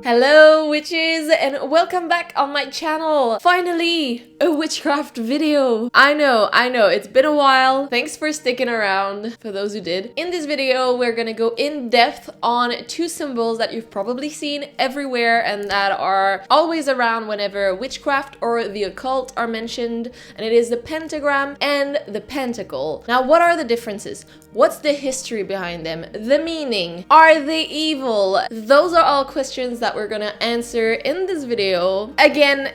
Hello witches, and welcome back on my channel. Finally, a witchcraft video. I know, it's been a while. Thanks for sticking around, for those who did. In this video, we're gonna go in depth on two symbols that you've probably seen everywhere and that are always around whenever witchcraft or the occult are mentioned, and it is the pentagram and the pentacle. Now, what are the differences? What's the history behind them? The meaning? Are they evil? Those are all questions that we're gonna answer in this video. Again,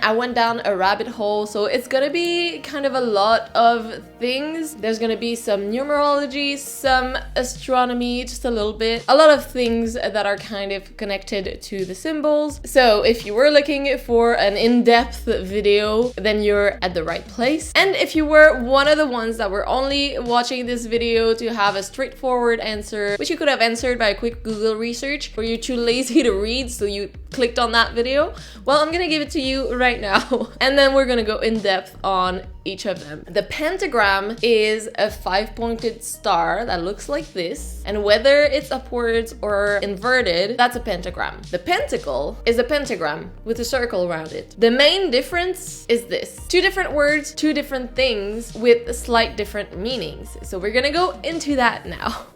I went down a rabbit hole, so it's gonna be kind of a lot of things. There's gonna be some numerology, some astronomy, just a little bit. A lot of things that are kind of connected to the symbols. So if you were looking for an in-depth video, then you're at the right place. And if you were one of the ones that were only watching this video to have a straightforward answer, which you could have answered by a quick Google research, or you're too lazy to read, so you clicked on that video, well, I'm gonna give it to you right now. And then we're gonna go in depth on each of them. The pentagram is a 5-pointed star that looks like this, and whether it's upwards or inverted, that's a pentagram. The pentacle is a pentagram with a circle around it. The main difference is this: two different words, two different things with slight different meanings. So we're gonna go into that now.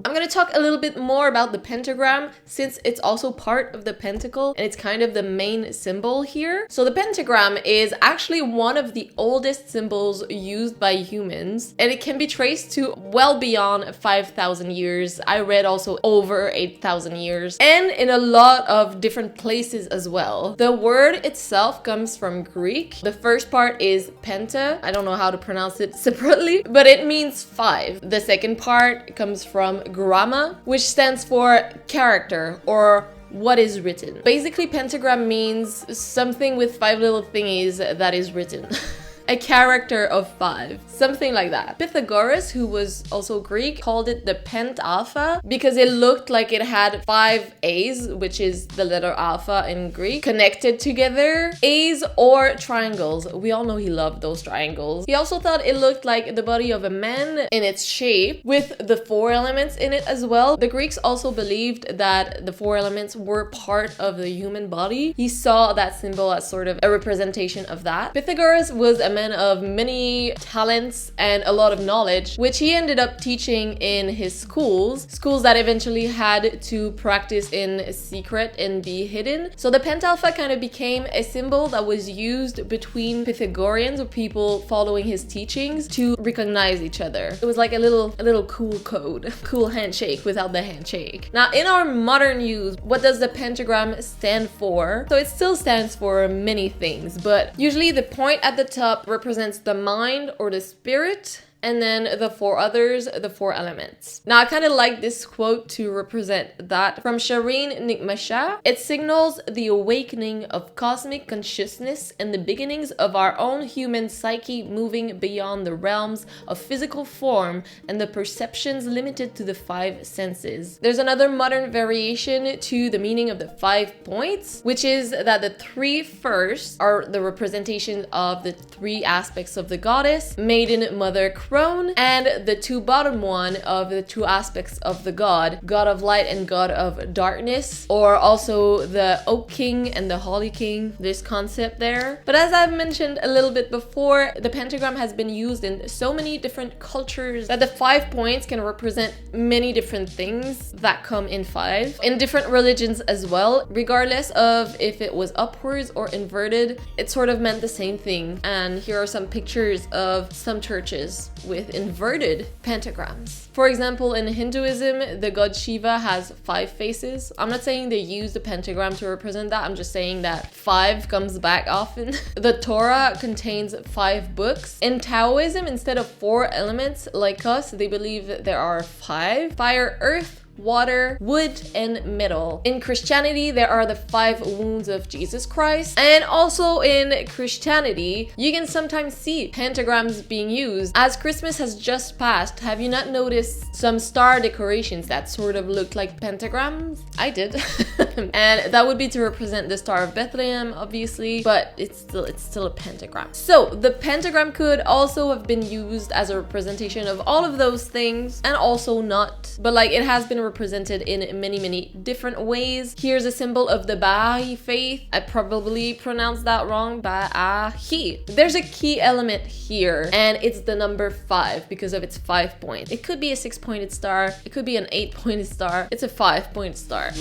I'm gonna talk a little bit more about the pentagram since it's also part of the pentacle and it's kind of the main symbol here. So the pentagram is actually one of the oldest symbols used by humans, and it can be traced to well beyond 5,000 years. I read also over 8,000 years, and in a lot of different places as well. The word itself comes from Greek. The first part is penta. I don't know how to pronounce it separately, but it means 5. The second part comes from gramma, which stands for character or what is written. Basically, pentagram means something with 5 little thingies that is written. A character of 5, something like that. Pythagoras, who was also Greek, called it the pent alpha because it looked like it had 5 A's, which is the letter alpha in Greek, connected together. A's or triangles. We all know he loved those triangles. He also thought it looked like the body of a man in its shape, with the 4 elements in it as well. The Greeks also believed that the 4 elements were part of the human body. He saw that symbol as sort of a representation of that. Pythagoras was a man of many talents and a lot of knowledge, which he ended up teaching in his schools that eventually had to practice in secret and be hidden. So the pentalpha kind of became a symbol that was used between Pythagoreans, or people following his teachings, to recognize each other. It was like a little cool code, cool handshake without the handshake. Now, in our modern use, what does the pentagram stand for? So it still stands for many things, but usually the point at the top represents the mind or the spirit, and then the 4 others, the 4 elements. Now, I kind of like this quote to represent that from Shireen Nikmasha. It signals the awakening of cosmic consciousness and the beginnings of our own human psyche, moving beyond the realms of physical form and the perceptions limited to the 5 senses. There's another modern variation to the meaning of the 5 points, which is that the 3 first are the representation of the 3 aspects of the goddess: maiden, mother, crone, and the 2 bottom one of the 2 aspects of the god of light and god of darkness, or also the oak king and the holly king, this concept there. But as I've mentioned a little bit before, the pentagram has been used in so many different cultures that the 5 points can represent many different things that come in 5 in different religions as well. Regardless of if it was upwards or inverted, it sort of meant the same thing. And here are some pictures of some churches with inverted pentagrams. For example, in Hinduism, the god Shiva has 5 faces. I'm not saying they use the pentagram to represent that, I'm just saying that 5 comes back often. The Torah contains 5 books. In Taoism, instead of 4 elements like us, they believe that there are 5: fire, earth, water, wood, and metal. In Christianity, there are the 5 wounds of Jesus Christ. And also in Christianity, you can sometimes see pentagrams being used. As Christmas has just passed, have you not noticed some star decorations that sort of look like pentagrams? I did. And that would be to represent the Star of Bethlehem, obviously, but it's still a pentagram. So the pentagram could also have been used as a representation of all of those things, and also not. But like, it has been represented in many different ways. Here's a symbol of the Baha'i faith. I probably pronounced that wrong. Baha'i. There's a key element here, and it's the number 5 because of its 5 points. It could be a 6-pointed star. It could be an 8-pointed star. It's a 5-point star.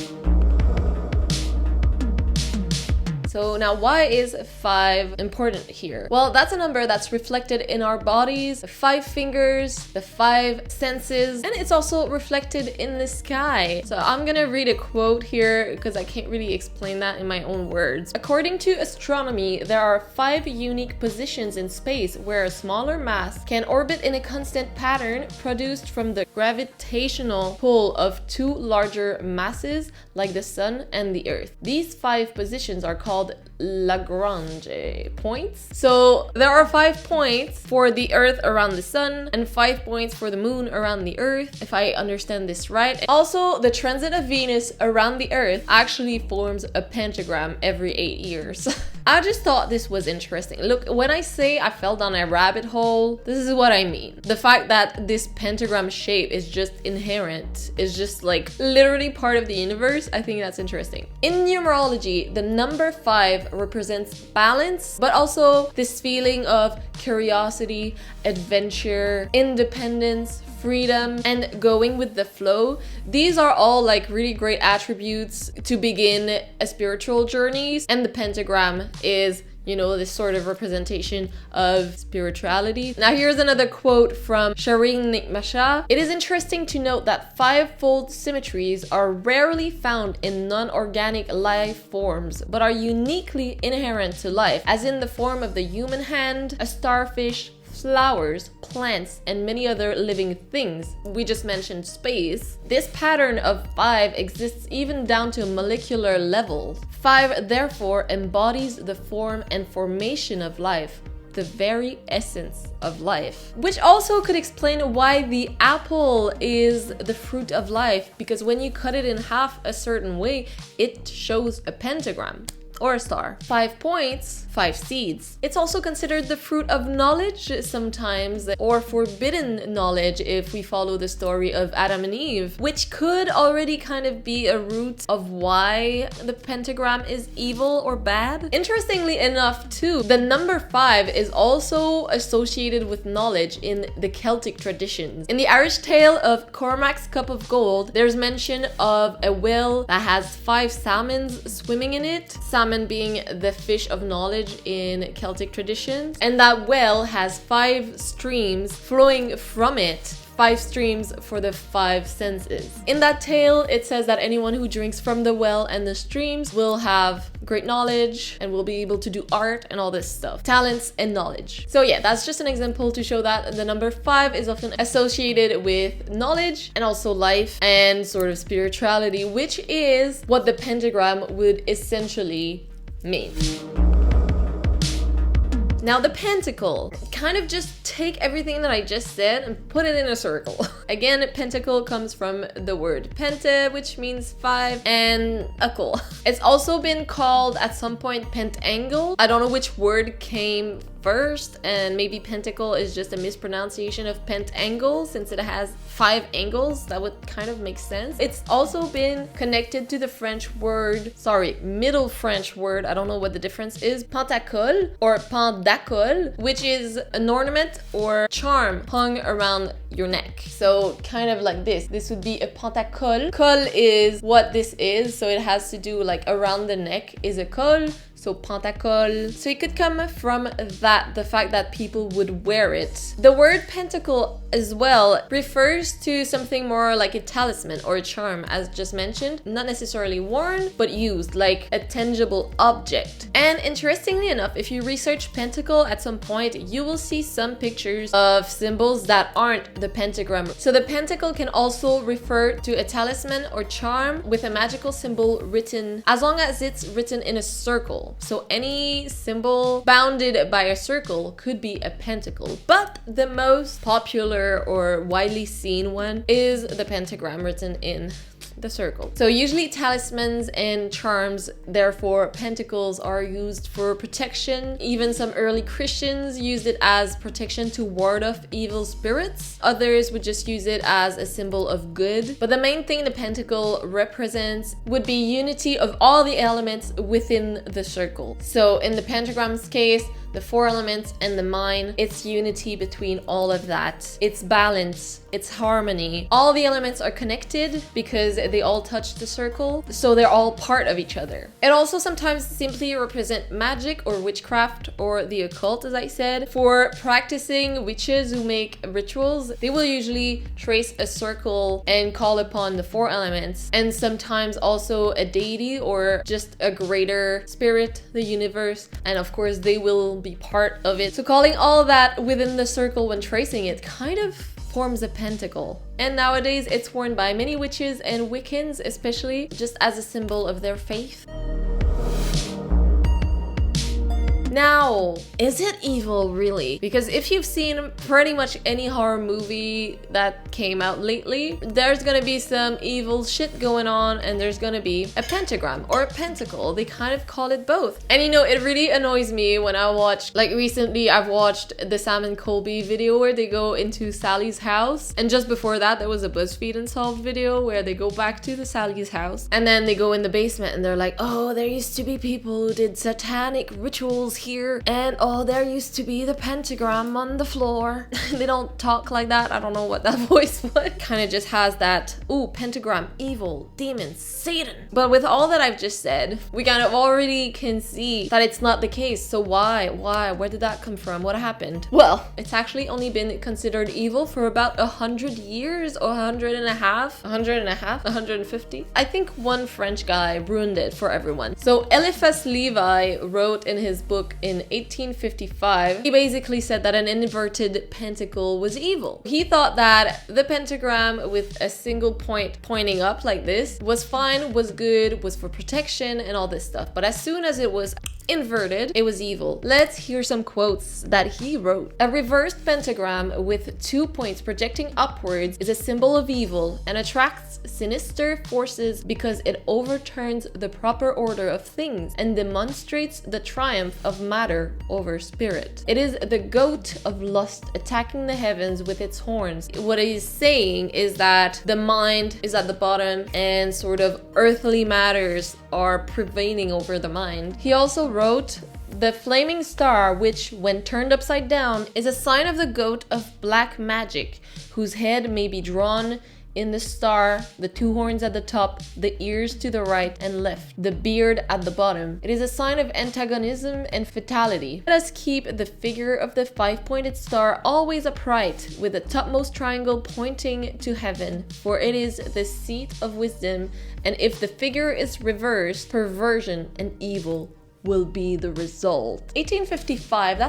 So now why is 5 important here? Well, that's a number that's reflected in our bodies, the 5 fingers, the 5 senses, and it's also reflected in the sky. So I'm gonna read a quote here because I can't really explain that in my own words. According to astronomy, there are 5 unique positions in space where a smaller mass can orbit in a constant pattern produced from the gravitational pull of 2 larger masses like the sun and the earth. These 5 positions are called Lagrange points. So there are 5 points for the Earth around the sun and 5 points for the moon around the Earth, if I understand this right. Also, the transit of Venus around the Earth actually forms a pentagram every 8 years. I just thought this was interesting. Look, when I say I fell down a rabbit hole, this is what I mean. The fact that this pentagram shape is just inherent, is just like literally part of the universe, I think that's interesting. In numerology, the number 5 represents balance, but also this feeling of curiosity, adventure, independence, freedom, and going with the flow. These are all like really great attributes to begin a spiritual journeys, and the pentagram is, you know, this sort of representation of spirituality. Now here's another quote from Shireen Nikmasha. It is interesting to note that 5-fold symmetries are rarely found in non-organic life forms, but are uniquely inherent to life, as in the form of the human hand, a starfish, flowers, plants, and many other living things. We just mentioned space. This pattern of 5 exists even down to a molecular level. 5 therefore embodies the form and formation of life, the very essence of life. Which also could explain why the apple is the fruit of life, because when you cut it in half a certain way, it shows a pentagram or a star. 5 points, 5 seeds. It's also considered the fruit of knowledge sometimes, or forbidden knowledge if we follow the story of Adam and Eve, which could already kind of be a root of why the pentagram is evil or bad. Interestingly enough too, the number 5 is also associated with knowledge in the Celtic traditions. In the Irish tale of Cormac's Cup of Gold, there's mention of a well that has 5 salmons swimming in it, salmon being the fish of knowledge in Celtic traditions, and that well has 5 streams flowing from it, 5 streams for the 5 senses. In that tale, it says that anyone who drinks from the well and the streams will have great knowledge and will be able to do art and all this stuff, talents and knowledge. So yeah, that's just an example to show that the number 5 is often associated with knowledge and also life and sort of spirituality, which is what the pentagram would essentially mean. Now the pentacle, kind of just take everything that I just said and put it in a circle. Again, pentacle comes from the word penta, which means 5, and acle. It's also been called at some point pentangle. I don't know which word came first, and maybe pentacle is just a mispronunciation of pentangle since it has 5 angles. That would kind of make sense. It's also been connected to the Middle French word, I don't know what the difference is, pentacle or pendacole, which is an ornament or charm hung around your neck. So kind of like this. This would be a pentacle. Col is what this is, so it has to do like around the neck is a col. So pentacle. So it could come from that, the fact that people would wear it. The word pentacle as well refers to something more like a talisman or a charm, as just mentioned, not necessarily worn, but used, like a tangible object. And interestingly enough, if you research pentacle at some point, you will see some pictures of symbols that aren't the pentagram. So the pentacle can also refer to a talisman or charm with a magical symbol written, as long as it's written in a circle. So any symbol bounded by a circle could be a pentacle, but the most popular or widely seen one is the pentagram written in the circle. So usually talismans and charms, therefore pentacles are used for protection. Even some early Christians used it as protection to ward off evil spirits. Others would just use it as a symbol of good. But the main thing the pentacle represents would be unity of all the elements within the circle. So in the pentagram's case, the 4 elements and the mind, it's unity between all of that. It's balance, it's harmony. All the elements are connected because they all touch the circle, so they're all part of each other. It also sometimes simply represent magic or witchcraft or the occult, as I said. For practicing witches who make rituals, they will usually trace a circle and call upon the 4 elements, and sometimes also a deity or just a greater spirit, the universe, and of course they will be part of it. So calling all that within the circle when tracing it kind of forms a pentacle. And nowadays it's worn by many witches and Wiccans, especially just as a symbol of their faith. Now, is it evil really? Because if you've seen pretty much any horror movie that came out lately, there's gonna be some evil shit going on and there's gonna be a pentagram or a pentacle. They kind of call it both. And you know, it really annoys me when I watch, like recently I've watched the Sam and Colby video where they go into Sally's house. And just before that, there was a BuzzFeed Unsolved video where they go back to the Sally's house and then they go in the basement and they're like, oh, there used to be people who did satanic rituals here, and oh, there used to be the pentagram on the floor. They don't talk like that. I don't know what that voice was. Kind of just has that, ooh, pentagram, evil, demons, Satan. But with all that I've just said, we kind of already can see that it's not the case. So why? Where did that come from? What happened? Well, it's actually only been considered evil for about 100 years or 150. I think one French guy ruined it for everyone. So Eliphas Levi wrote in his book in 1855, he basically said that an inverted pentacle was evil. He thought that the pentagram with a single point pointing up like this was fine, was good, was for protection and all this stuff. But as soon as it was inverted, it was evil. Let's hear some quotes that he wrote. A reversed pentagram with 2 points projecting upwards is a symbol of evil and attracts sinister forces because it overturns the proper order of things and demonstrates the triumph of matter over spirit. It is the goat of lust attacking the heavens with its horns. What he's saying is that the mind is at the bottom and sort of earthly matters are prevailing over the mind. He also wrote, the flaming star, which when turned upside down is a sign of the goat of black magic, whose head may be drawn in the star, the 2 horns at the top, the ears to the right and left, the beard at the bottom. It is a sign of antagonism and fatality. Let us keep the figure of the 5-pointed star always upright, with the topmost triangle pointing to heaven, for it is the seat of wisdom, and if the figure is reversed, perversion and evil will be the result. 1855,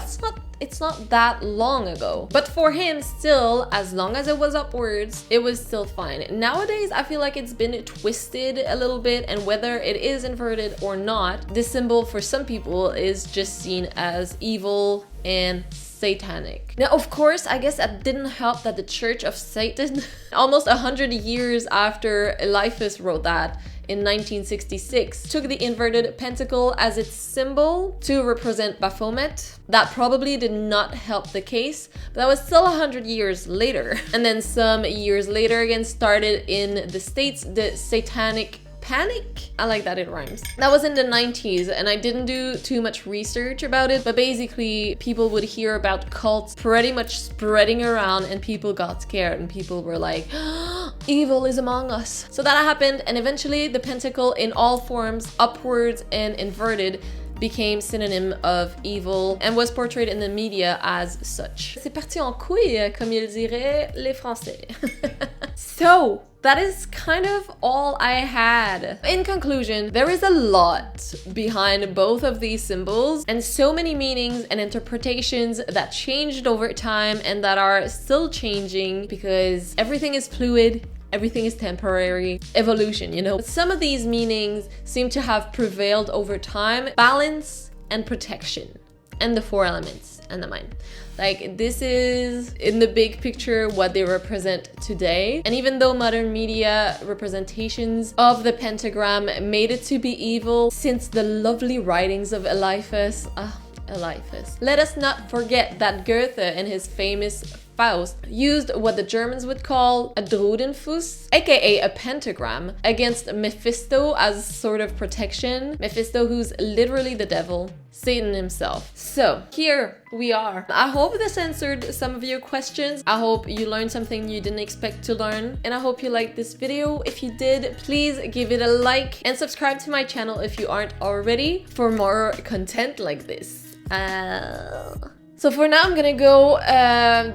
it's not that long ago. But for him, still, as long as it was upwards, it was still fine. Nowadays, I feel like it's been twisted a little bit, and whether it is inverted or not, this symbol for some people is just seen as evil and satanic. Now, of course, I guess that didn't help that the Church of Satan, almost 100 years after Eliphas wrote that, in 1966, took the inverted pentacle as its symbol to represent Baphomet. That probably did not help the case, but that was still 100 years later. And then some years later again started in the States, the satanic panic. I like that it rhymes. That was in the 90s and I didn't do too much research about it, but basically people would hear about cults pretty much spreading around and people got scared and people were like, evil is among us. So that happened, and eventually the pentacle in all forms, upwards and inverted, became synonym of evil and was portrayed in the media as such. C'est parti en couille, comme ils diraient les Français. So, that is kind of all I had. In conclusion, there is a lot behind both of these symbols and so many meanings and interpretations that changed over time and that are still changing because everything is fluid. Everything is temporary, evolution, you know. But some of these meanings seem to have prevailed over time: balance and protection. and the 4 elements and the mind. Like, this is, in the big picture, what they represent today. And even though modern media representations of the pentagram made it to be evil since the lovely writings of Eliphas, let us not forget that Goethe and his famous Faust used what the Germans would call a Drudenfuss, aka a pentagram, against Mephisto as sort of protection. Mephisto, who's literally the devil, Satan himself. So here we are. I hope this answered some of your questions. I hope you learned something you didn't expect to learn, and I hope you liked this video. If you did, please give it a like and subscribe to my channel if you aren't already for more content like this. So for now, I'm gonna go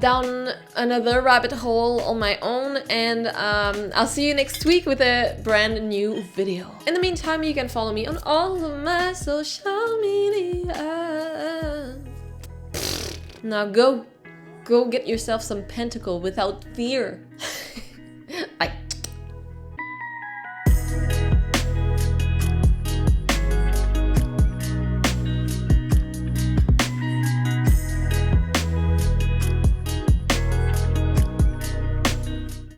down another rabbit hole on my own, and I'll see you next week with a brand new video. In the meantime, you can follow me on all of my social media. Now go get yourself some pentacle without fear.